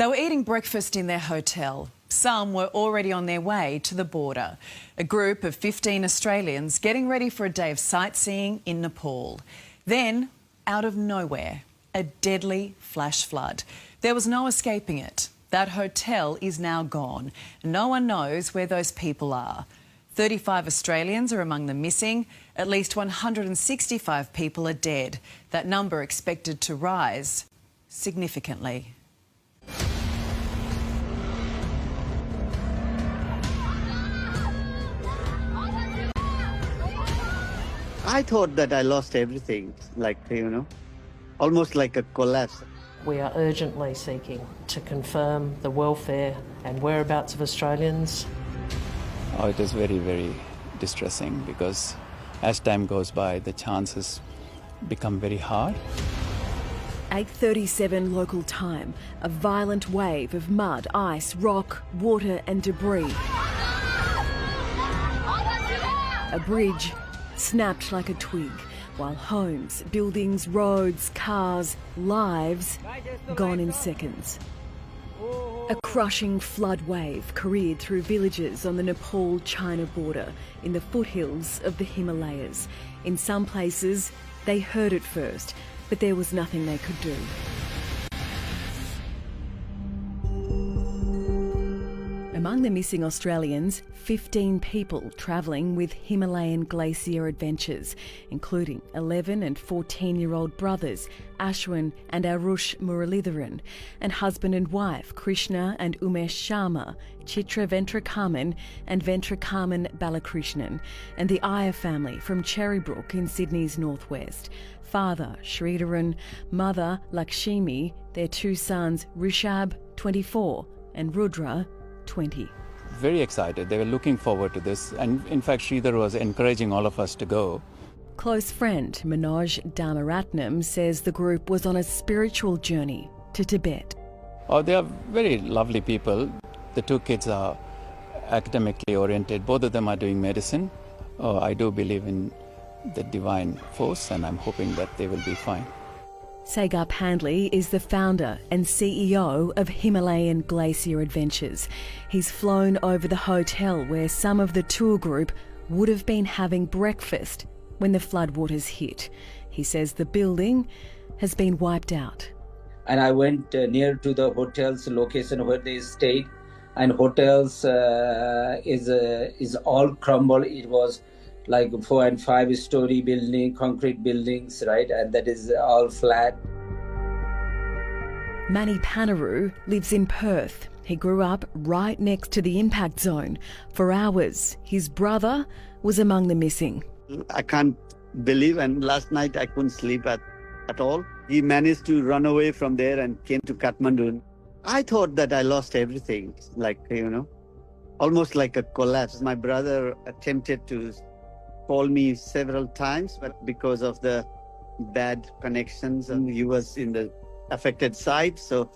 They were eating breakfast in their hotel. Some were already on their way to the border. A group of 15 Australians getting ready for a day of sightseeing in Nepal. Then, out of nowhere, a deadly flash flood. There was no escaping it. That hotel is now gone. No one knows where those people are. 35 Australians are among the missing. At least 165 people are dead. That number expected to rise significantly. I thought that I lost everything, almost like a collapse. We are urgently seeking to confirm the welfare and whereabouts of Australians. Oh, it is very, very distressing because as time goes by, the chances become very hard. 8:37 local time, a violent wave of mud, ice, rock, water and debris. A bridge snapped like a twig, while homes, buildings, roads, cars, lives gone in seconds. A crushing flood wave careered through villages on the Nepal-China border in the foothills of the Himalayas. In some places, they heard it first, but there was nothing they could do. Among the missing Australians, 15 people travelling with Himalayan Glacier Adventures, including 11 and 14-year-old brothers Ashwin and Arush Muralidharan, and husband and wife Krishna and Umesh Sharma, Chitra Ventrakaman and Ventrakaman Balakrishnan, and the Iyer family from Cherrybrook in Sydney's northwest. Father Sridharan, mother Lakshmi, their two sons Rishabh, 24, and Rudra, 20. Very excited. They were looking forward to this. And in fact, Sridhar was encouraging all of us to go. Close friend Manoj Dharmaratnam says the group was on a spiritual journey to Tibet. Oh, they are very lovely people. The two kids are academically oriented. Both of them are doing medicine. Oh, I do believe in the divine force, and I'm hoping that they will be fine. Sagar Pandley is the founder and CEO of Himalayan Glacier Adventures. He's flown over the hotel where some of the tour group would have been having breakfast when the floodwaters hit. He says the building has been wiped out. And I went near to the hotel's location where they stayed, and hotels is all crumbled. It was like 4 and 5 story building, concrete buildings, right? And that is all flat. Manny Panaru lives in Perth. He grew up right next to the impact zone. For hours, his brother was among the missing. I can't believe, and last night I couldn't sleep at all. He managed to run away from there and came to Kathmandu. I thought that I lost everything, almost like a collapse. My brother attempted to call me several times, but because of the bad connections, and he was in the affected side, so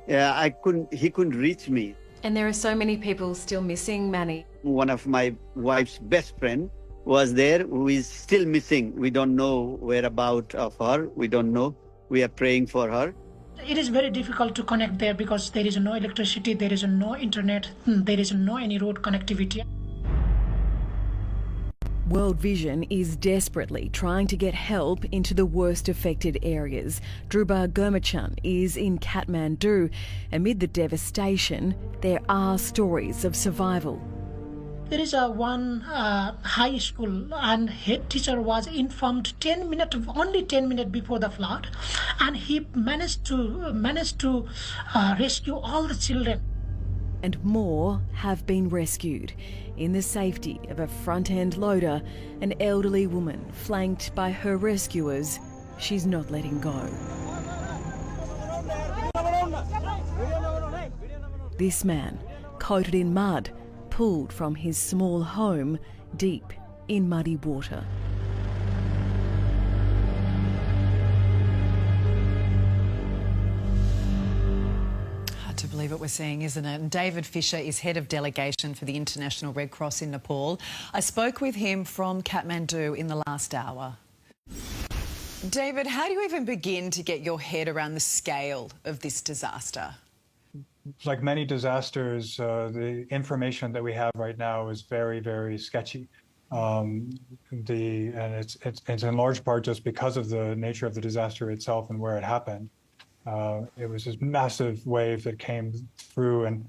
he couldn't reach me. And there are so many people still missing, Manny. One of my wife's best friend was there, who is still missing. We don't know whereabouts of her. We don't know. We are praying for her. It is very difficult to connect there because there is no electricity, there is no internet, there is no any road connectivity. World Vision is desperately trying to get help into the worst affected areas. Dhruba Gurmachan is in Kathmandu. Amid the devastation, there are stories of survival. There is one high school, and head teacher was informed only 10 minutes before the flood, and he managed to rescue all the children. And more have been rescued. In the safety of a front-end loader, an elderly woman flanked by her rescuers, she's not letting go. This man, coated in mud, pulled from his small home deep in muddy water. To believe what we're seeing, isn't it? And David Fisher is head of delegation for the International Red Cross in Nepal. I spoke with him from Kathmandu in the last hour. David, how do you even begin to get your head around the scale of this disaster? like many disasters, the information that we have right now is very, very sketchy. And it's in large part just because of the nature of the disaster itself and where it happened. It was this massive wave that came through and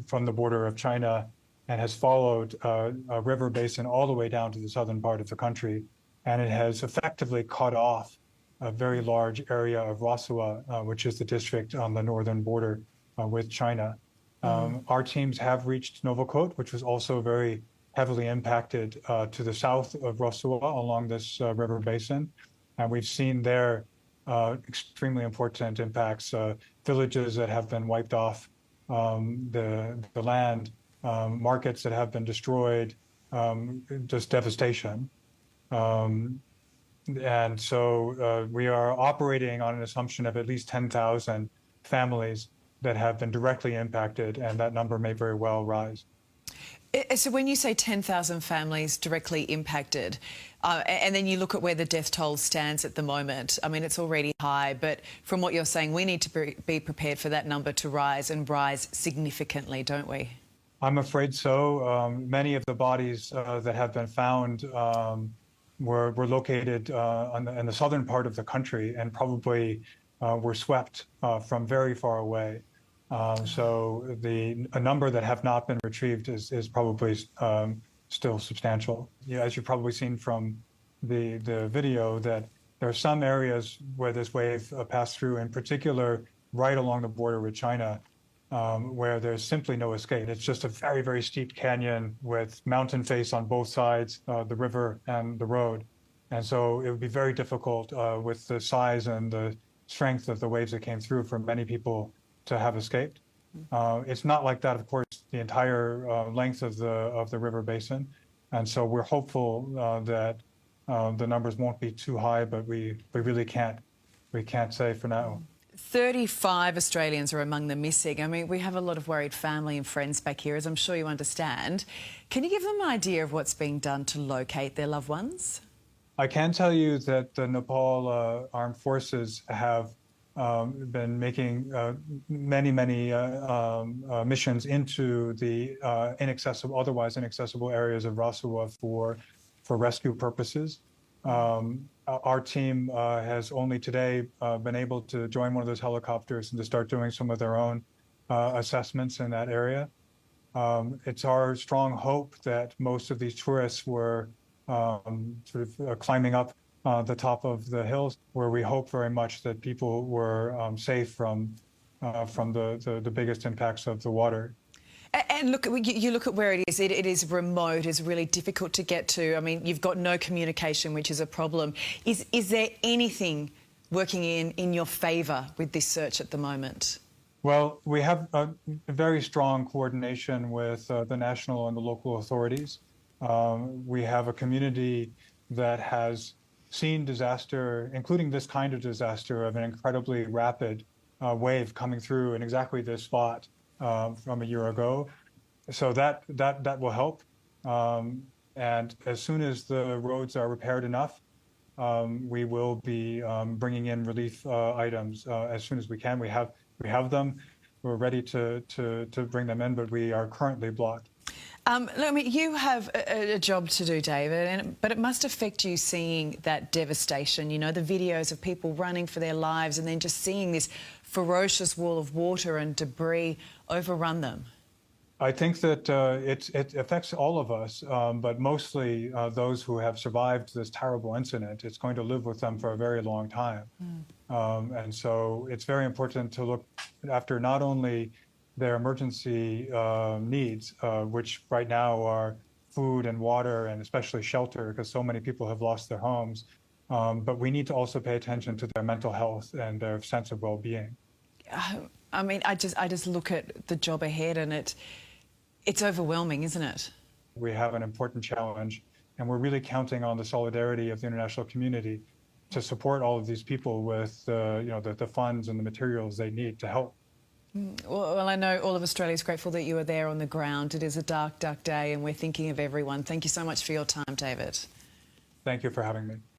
from the border of China and has followed a river basin all the way down to the southern part of the country. And it has effectively cut off a very large area of Rasua, which is the district on the northern border with China. Our teams have reached Novokot, which was also very heavily impacted to the south of Rasua along this river basin. And we've seen there extremely important impacts, villages that have been wiped off the land, markets that have been destroyed, just devastation. And so we are operating on an assumption of at least 10,000 families that have been directly impacted, and that number may very well rise. So when you say 10,000 families directly impacted, and then you look at where the death toll stands at the moment, I mean, it's already high, but from what you're saying, we need to be prepared for that number to rise and rise significantly, don't we? I'm afraid so. Many of the bodies that have been found were located in the southern part of the country and probably were swept from very far away. So a number that have not been retrieved is probably still substantial. As you've probably seen from the video, that there are some areas where this wave passed through, in particular right along the border with China, where there's simply no escape. It's just a very, very steep canyon with mountain face on both sides, the river and the road. And so it would be very difficult with the size and the strength of the waves that came through for many people to have escaped. It's not like that, of course, the entire length of the river basin. And so we're hopeful that the numbers won't be too high, but we really can't say for now. 35 Australians are among the missing. I mean, we have a lot of worried family and friends back here, as I'm sure you understand. Can you give them an idea of what's being done to locate their loved ones? I can tell you that the Nepal Armed Forces have been making many missions into the otherwise inaccessible areas of Rasua for rescue purposes. Our team has only today been able to join one of those helicopters and to start doing some of their own assessments in that area. It's our strong hope that most of these tourists were climbing up the top of the hills, where we hope very much that people were safe from the biggest impacts of the water. And look, you look at where it is. It is remote. It's really difficult to get to. I mean, you've got no communication, which is a problem. Is there anything working in your favour with this search at the moment? Well, we have a very strong coordination with the national and the local authorities. We have a community that has seen disaster, including this kind of disaster, of an incredibly rapid wave coming through in exactly this spot from a year ago. So that will help. And as soon as the roads are repaired enough, we will be bringing in relief items as soon as we can. We have them. We're ready to bring them in, but we are currently blocked. Look, I mean, you have a job to do, David, but it must affect you seeing that devastation, you know, the videos of people running for their lives and then just seeing this ferocious wall of water and debris overrun them. I think that it affects all of us, but mostly those who have survived this terrible incident. It's going to live with them for a very long time. And so it's very important to look after not only their emergency needs, which right now are food and water and especially shelter, because so many people have lost their homes. But we need to also pay attention to their mental health and their sense of well-being. I mean, I just look at the job ahead and it's overwhelming, isn't it? We have an important challenge, and we're really counting on the solidarity of the international community to support all of these people with the funds and the materials they need to help. Well, I know all of Australia is grateful that you are there on the ground. It is a dark, dark day and we're thinking of everyone. Thank you so much for your time, David. Thank you for having me.